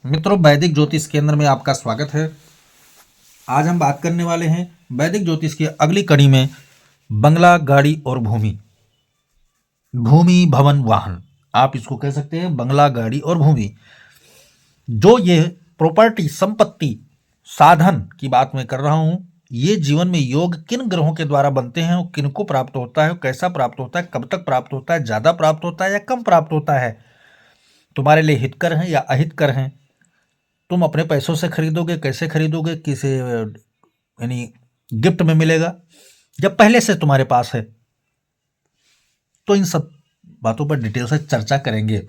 मित्रों, वैदिक ज्योतिष केंद्र में आपका स्वागत है। आज हम बात करने वाले हैं वैदिक ज्योतिष की अगली कड़ी में बंगला, गाड़ी और भूमि, भूमि भवन वाहन, आप इसको कह सकते हैं बंगला, गाड़ी और भूमि। जो ये प्रॉपर्टी, संपत्ति, साधन की बात मैं कर रहा हूं, ये जीवन में योग किन ग्रहों के द्वारा बनते हैं और किनको प्राप्त होता है, कैसा प्राप्त होता है, कब तक प्राप्त होता है, ज्यादा प्राप्त होता है या कम प्राप्त होता है, तुम्हारे लिए हितकर हैं या अहितकर हैं, तुम अपने पैसों से खरीदोगे, कैसे खरीदोगे, किसे यानी गिफ्ट में मिलेगा, जब पहले से तुम्हारे पास है, तो इन सब बातों पर डिटेल से चर्चा करेंगे।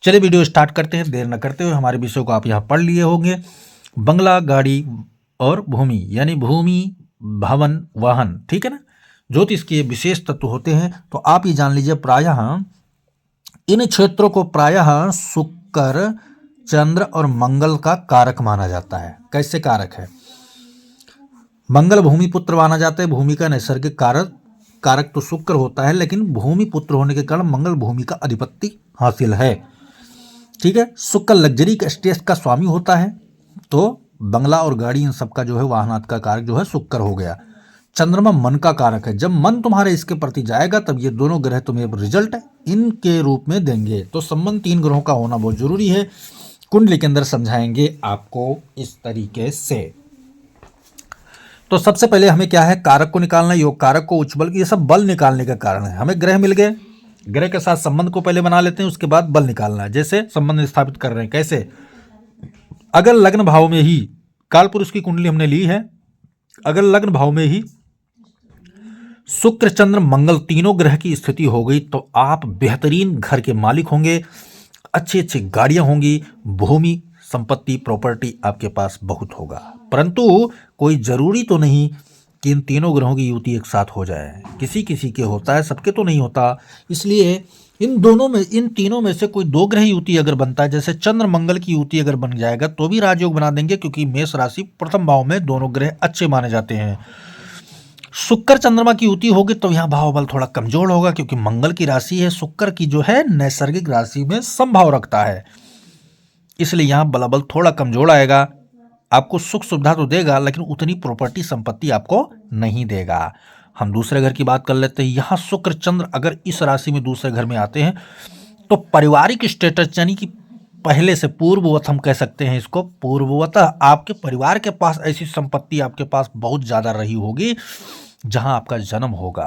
चलिए वीडियो स्टार्ट करते हैं, देर न करते हुए। हमारे विषयों को आप यहाँ पढ़ लिए होंगे। बंगला, गाड़ी और भूमि, यानी भूमि, भवन, वाहन, ठीक है ना। ज्योतिष के विशेष तत्व होते हैं, तो आप ये जान लीजिए, प्रायः इन क्षेत्रों को प्रायः शुक्र, चंद्र और मंगल का कारक माना जाता है। कैसे कारक है? मंगल भूमि पुत्र माना जाता है। भूमि का नैसर्गिक कारक तो शुक्र होता है, लेकिन भूमि पुत्र होने के कारण मंगल भूमि का अधिपति हासिल है, ठीक है। शुक्र लग्जरी का स्टेज का स्वामी होता है, तो बंगला और गाड़ी इन सब का जो है वाहनात का कारक जो है शुक्र हो गया। चंद्रमा मन का कारक है। जब मन तुम्हारे इसके प्रति जाएगा तब ये दोनों ग्रह तुम्हें रिजल्ट इनके रूप में देंगे। तो संबंध 3 ग्रहों का होना बहुत जरूरी है। कुंडली के अंदर समझाएंगे आपको इस तरीके से। तो सबसे पहले हमें क्या है, कारक को निकालना, योग कारक को, उच्च बल, ये सब बल निकालने का कारण है। हमें ग्रह मिल गए, ग्रह के साथ संबंध को पहले बना लेते हैं, उसके बाद बल निकालना है। जैसे संबंध स्थापित कर रहे हैं, कैसे? अगर लग्न भाव में ही, काल पुरुष की कुंडली हमने ली है, अगर लग्न भाव में ही शुक्र, चंद्र, मंगल तीनों ग्रह की स्थिति हो गई, तो आप बेहतरीन घर के मालिक होंगे, अच्छी अच्छी गाड़ियां होंगी, भूमि, संपत्ति, प्रॉपर्टी आपके पास बहुत होगा। परंतु कोई जरूरी तो नहीं कि इन तीनों ग्रहों की युति एक साथ हो जाए। किसी किसी के होता है, सबके तो नहीं होता। इसलिए इन तीनों में से कोई 2 ग्रह युति अगर बनता है, जैसे चंद्र मंगल की युति अगर बन जाएगा तो भी राजयोग बना देंगे, क्योंकि मेष राशि प्रथम भाव में दोनों ग्रह अच्छे माने जाते हैं। शुक्र चंद्रमा की युति होगी तो यहाँ भाव बल थोड़ा कमजोर होगा, क्योंकि मंगल की राशि है, शुक्र की जो है नैसर्गिक राशि में समभाव रखता है, इसलिए यहाँ बलाबल थोड़ा कमजोर आएगा। आपको सुख सुविधा तो देगा, लेकिन उतनी प्रॉपर्टी संपत्ति आपको नहीं देगा। हम दूसरे घर की बात कर लेते हैं। यहाँ शुक्र चंद्र अगर इस राशि में दूसरे घर में आते हैं, तो पारिवारिक स्टेटस, यानी कि पहले से पूर्ववत, हम कह सकते हैं इसको, पूर्ववतः आपके परिवार के पास ऐसी संपत्ति आपके पास बहुत ज्यादा रही होगी जहां आपका जन्म होगा।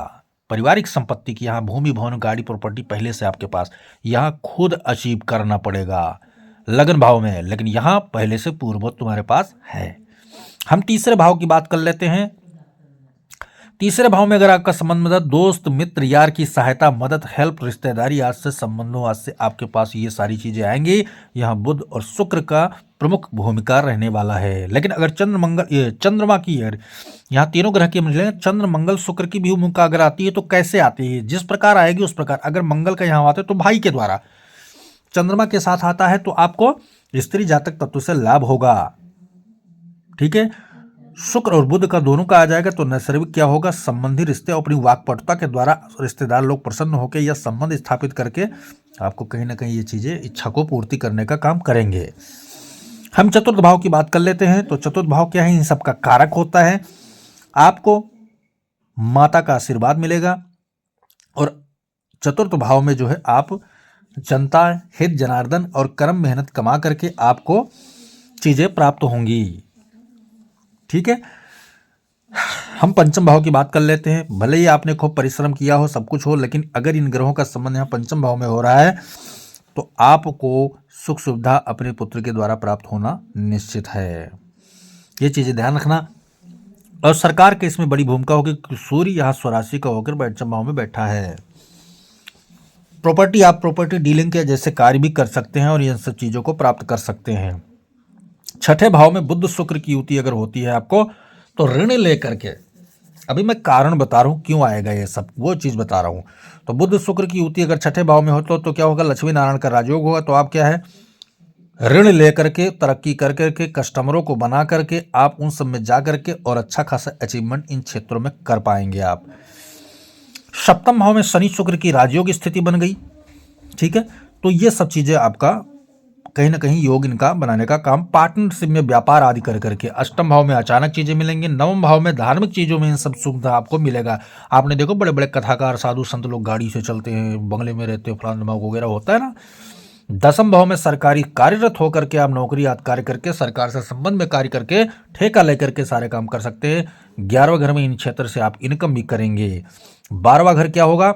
पारिवारिक संपत्ति की, यहाँ भूमि, भवन, गाड़ी, प्रॉपर्टी पहले से आपके पास, यहाँ खुद अचीव करना पड़ेगा लगन भाव में, लेकिन यहाँ पहले से पूर्ववत तुम्हारे पास है। हम तीसरे भाव की बात कर लेते हैं। तीसरे भाव में अगर आपका संबंध मदद, दोस्त, मित्र, यार की सहायता, मदद, हेल्प, रिश्तेदारी, आज से संबंधों, आज से आपके पास ये सारी चीजें आएंगी। यहाँ बुध और शुक्र का प्रमुख भूमिका रहने वाला है। लेकिन अगर चंद्रमा की, यहाँ तीनों ग्रह की मिले, चंद्र मंगल शुक्र की भी भूमिका अगर आती है, तो कैसे आती है? जिस प्रकार आएगी उस प्रकार। अगर मंगल का यहाँ आते तो भाई के द्वारा, चंद्रमा के साथ आता है तो आपको स्त्री जातक तत्व से लाभ होगा, ठीक है। शुक्र और बुध का दोनों का आ जाएगा तो नैसर्गिक क्या होगा, संबंधी रिश्ते अपनी वाक्पटुता के द्वारा रिश्तेदार लोग प्रसन्न होकर या संबंध स्थापित करके आपको कहीं ना कहीं ये चीजें, इच्छा को पूर्ति करने का काम करेंगे। हम चतुर्थ भाव की बात कर लेते हैं। तो चतुर्थ भाव क्या है? इन सबका कारक होता है। आपको माता का आशीर्वाद मिलेगा, और चतुर्थ भाव में जो है आप जनता, हित, जनार्दन और कर्म मेहनत कमा करके आपको चीजें प्राप्त होंगी, ठीक है। हम पंचम भाव की बात कर लेते हैं। भले ही आपने खूब परिश्रम किया हो, सब कुछ हो, लेकिन अगर इन ग्रहों का संबंध यहाँ पंचम भाव में हो रहा है, तो आपको सुख सुविधा अपने पुत्र के द्वारा प्राप्त होना निश्चित है। ये चीजें ध्यान रखना। और सरकार के इसमें बड़ी भूमिका होगी, क्योंकि सूर्य यहाँ स्वराशि का होकर पंचम भाव में बैठा है। प्रॉपर्टी, आप प्रॉपर्टी डीलिंग के जैसे कार्य भी कर सकते हैं और इन सब चीजों को प्राप्त कर सकते हैं। छठे भाव में बुध शुक्र की युति अगर होती है आपको, तो ऋण लेकर के, अभी मैं कारण बता रहा हूं क्यों आएगा ये सब, वो चीज बता रहा हूं। तो बुध शुक्र की युति अगर छठे भाव में हो तो क्या होगा, लक्ष्मी नारायण का राजयोग होगा। तो आप क्या है, ऋण लेकर के, तरक्की कर करके, कस्टमरों को बना करके आप उन सब में जा करके और अच्छा खासा अचीवमेंट इन क्षेत्रों में कर पाएंगे आप। सप्तम भाव में शनि शुक्र की राजयोग स्थिति बन गई, ठीक है। तो ये सब चीजें आपका कहीं ना कहीं योग इनका बनाने का काम, पार्टनरशिप में व्यापार आदि कर करके। अष्टम भाव में अचानक चीजें मिलेंगी, नवम भाव में धार्मिक चीजों में इन सब सुविधा आपको मिलेगा। आपने देखो बड़े बड़े कथाकार साधु संत लोग गाड़ी से चलते हैं, बंगले में रहते हैं, फलाना वगैरह होता है ना। दसम भाव में सरकारी कार्यरत होकर के आप नौकरी आदि कार्य करके, सरकार से संबंध में कार्य करके, ठेका लेकर के सारे काम कर सकते हैं। 11वां घर में इन क्षेत्र से आप इनकम भी करेंगे। 12वां घर क्या होगा?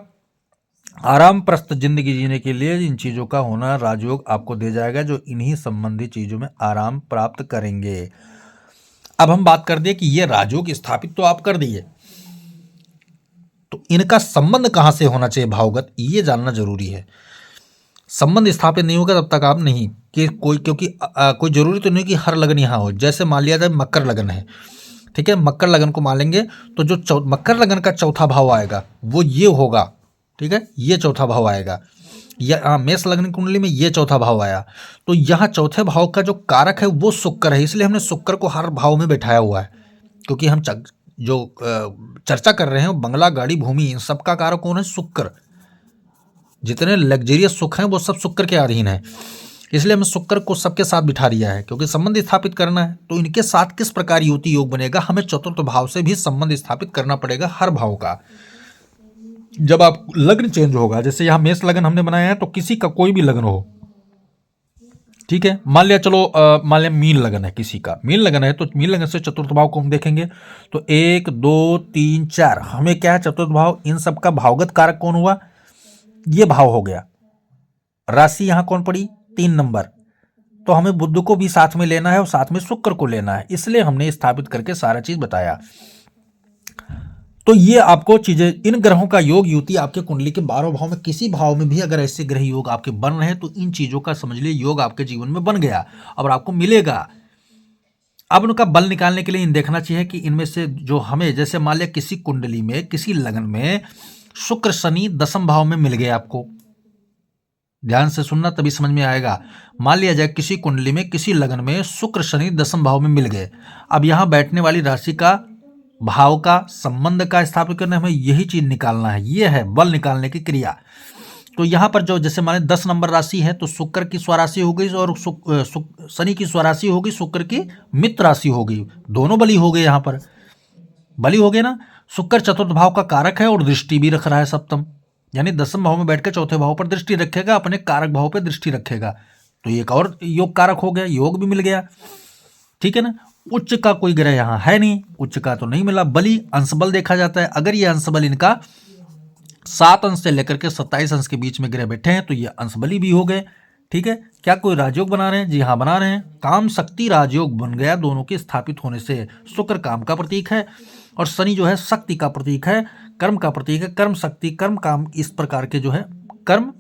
आराम प्रस्त जिंदगी जीने के लिए इन चीजों का होना राजयोग आपको दे जाएगा, जो इन्हीं संबंधित चीजों में आराम प्राप्त करेंगे। अब हम बात कर दे कि ये राजयोग स्थापित तो आप कर दिए, तो इनका संबंध कहां से होना चाहिए भावगत, ये जानना जरूरी है। संबंध स्थापित नहीं होगा तब तक आप नहीं कि कोई, क्योंकि कोई जरूरी तो नहीं कि हर लगन यहाँ हो। जैसे मान लिया जाए मकर लगन है, ठीक है, मकर लगन को मान लेंगे तो जो मकर लगन का चौथा भाव आएगा वो ये होगा, ठीक है, ये चौथा भाव आएगा। या मेष लग्न कुंडली में ये चौथा भाव आया, तो यहाँ चौथे भाव का जो कारक है वो शुक्र है, इसलिए हमने शुक्र को हर भाव में बैठाया हुआ है। क्योंकि हम जो चर्चा कर रहे हैं बंगला, गाड़ी, भूमि, इन सब का कारक कौन है? शुक्र। जितने लग्जरियस सुख हैं वो सब शुक्र के अधीन है, इसलिए हमने शुक्र को सबके साथ बिठा दिया है। क्योंकि संबंध स्थापित करना है तो इनके साथ किस प्रकार युति योग बनेगा, हमें चतुर्थ भाव से भी संबंध स्थापित करना पड़ेगा, हर भाव का। जब आप लग्न चेंज होगा, जैसे यहाँ मेष लगन हमने बनाया है, तो किसी का कोई भी लग्न हो, ठीक है, मान लिया चलो मान लिया मीन लगन है, किसी का मीन लगन है, तो मीन लगन से चतुर्थ भाव को हम देखेंगे तो 1 2 3 4 हमें क्या है? चतुर्थ भाव। इन सब का भावगत कारक कौन हुआ? ये भाव हो गया। राशि यहां कौन पड़ी? 3 नंबर। तो हमें बुध को भी साथ में लेना है और साथ में शुक्र को लेना है, इसलिए हमने स्थापित करके सारा चीज बताया। तो ये आपको चीजें, इन ग्रहों का योग युति आपके कुंडली के 12 भाव में किसी भाव में भी अगर ऐसे ग्रह योग आपके बन रहे हैं तो इन चीजों का समझ लिए योग आपके जीवन में बन गया और आपको मिलेगा। अब उनका बल निकालने के लिए इन देखना चाहिए कि इनमें से जो हमें, जैसे मान लिया किसी कुंडली में, किसी लगन में शुक्र शनि दसम भाव में मिल गए, आपको ध्यान से सुनना तभी समझ में आएगा। मान लिया जाए किसी कुंडली में, किसी लगन में शुक्र शनि दसम भाव में मिल गए। अब यहां बैठने वाली राशि का, भाव का, संबंध का स्थापित करने हमें यही चीज निकालना है, ये है बल निकालने की क्रिया। तो यहां पर जो, जैसे माने 10 नंबर राशि है तो शुक्र की स्वराशि हो गई और शनि की स्वराशि होगी, शुक्र की मित्र राशि होगी, दोनों बली हो गए, यहां पर बली हो गए ना। शुक्र चतुर्थ भाव का कारक है और दृष्टि भी रख रहा है सप्तम, यानी दसम भाव में बैठकर चौथे भाव पर दृष्टि रखेगा, अपने कारक भाव पर दृष्टि रखेगा, तो एक और योग कारक हो गया, योग भी मिल गया, ठीक है ना। उच्च का कोई ग्रह यहां है नहीं, उच्च का तो नहीं मिला, बली अंश बल देखा जाता है। अगर ये अंश बल इनका 7 अंश से लेकर के 27 अंश के बीच में ग्रह बैठे हैं तो ये अंश बली भी हो गए, ठीक है। क्या कोई राजयोग बना रहे हैं? जी हाँ बना रहे हैं, काम शक्ति राजयोग बन गया दोनों के स्थापित होने से। शुक्र काम का प्रतीक है और शनि जो है शक्ति का प्रतीक है, कर्म का प्रतीक है, कर्म शक्ति, कर्म काम, इस प्रकार के जो है कर्म,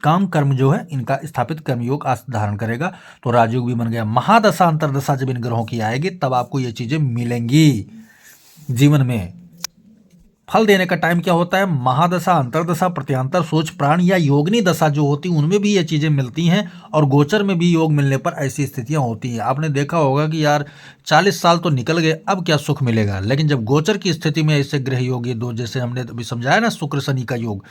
काम कर्म जो है इनका स्थापित कर्मयोग धारण करेगा, तो राजयोग भी बन गया। महादशा अंतरदशा जब इन ग्रहों की आएगी तब आपको ये चीजें मिलेंगी जीवन में। फल देने का टाइम क्या होता है? महादशा, अंतरदशा, प्रत्यांतर, सोच, प्राण या योगनी दशा जो होती है उनमें भी ये चीजें मिलती हैं और गोचर में भी योग मिलने पर ऐसी स्थितियां होती हैं। आपने देखा होगा कि यार 40 साल तो निकल गए, अब क्या सुख मिलेगा, लेकिन जब गोचर की स्थिति में ऐसे ग्रह योग, ये दो जैसे हमने अभी समझाया ना शुक्र शनि का योग,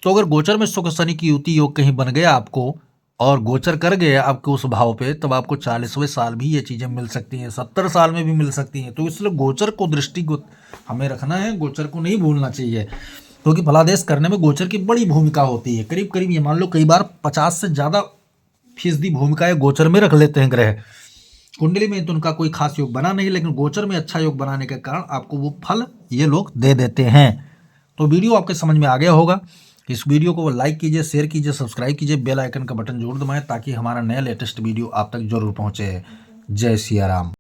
तो अगर गोचर में शुक्र शनि की युति योग कहीं बन गया आपको और गोचर कर गए आपके उस भाव पे, तब आपको 40वें साल भी ये चीजें मिल सकती हैं, 70 साल में भी मिल सकती हैं। तो इसलिए गोचर को दृष्टिगत हमें रखना है, गोचर को नहीं भूलना चाहिए, क्योंकि फलादेश करने में गोचर की बड़ी भूमिका होती है। करीब करीब ये मान लो कई बार 50 से ज्यादा फीसदी भूमिका गोचर में रख लेते हैं ग्रह। कुंडली में तो उनका कोई खास योग बना नहीं, लेकिन गोचर में अच्छा योग बनाने के कारण आपको वो फल ये लोग दे देते हैं। तो वीडियो आपके समझ में आ गया होगा। इस वीडियो को लाइक कीजिए, शेयर कीजिए, सब्सक्राइब कीजिए, बेल आइकन का बटन जरूर दबाएं ताकि हमारा नया लेटेस्ट वीडियो आप तक जरूर पहुंचे। जय सिया राम।